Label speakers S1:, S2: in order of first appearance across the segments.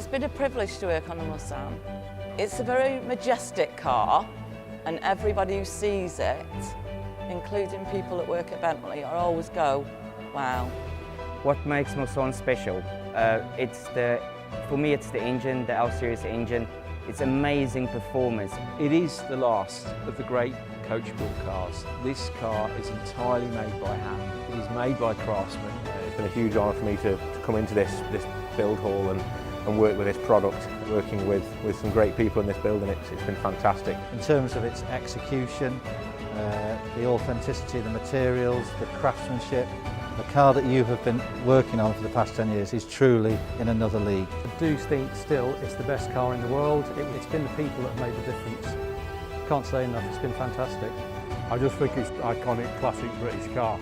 S1: It's been a privilege to work on a Mulsanne. It's a very majestic car, and everybody who sees it, including people that work at Bentley, always go, wow.
S2: What makes Mulsanne special? For me, it's the engine, the L-Series engine. It's amazing performance.
S3: It is the last of the great coach-built cars. This car is entirely made by hand. It is made by craftsmen.
S4: It's been a huge honour for me to come into this build hall and work with this product. Working with some great people in this building, it's been fantastic.
S5: In terms of its execution, the authenticity of the materials, the craftsmanship, the car that you have been working on for the past 10 years is truly in another league.
S6: I do think still it's the best car in the world. It's been the people that have made the difference. Can't say enough, it's been fantastic.
S7: I just think it's an iconic, classic British car.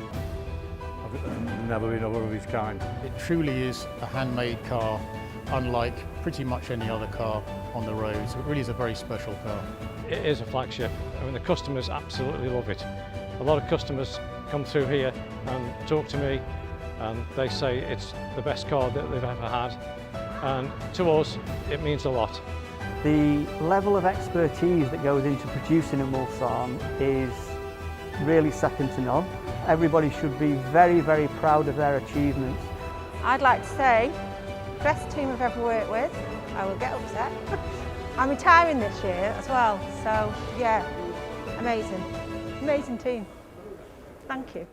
S7: I've never been over of its kind.
S8: It truly is a handmade car, unlike pretty much any other car on the roads. It really is a very special car.
S9: It is a flagship. I mean, the customers absolutely love it. A lot of customers come through here and talk to me, and they say it's the best car that they've ever had. And to us, it means a lot.
S10: The level of expertise that goes into producing a Mulsanne is really second to none. Everybody should be very, very proud of their achievements.
S11: I'd like to say, best team I've ever worked with. I will get upset. I'm retiring this year as well, so yeah, amazing. Amazing team. Thank you.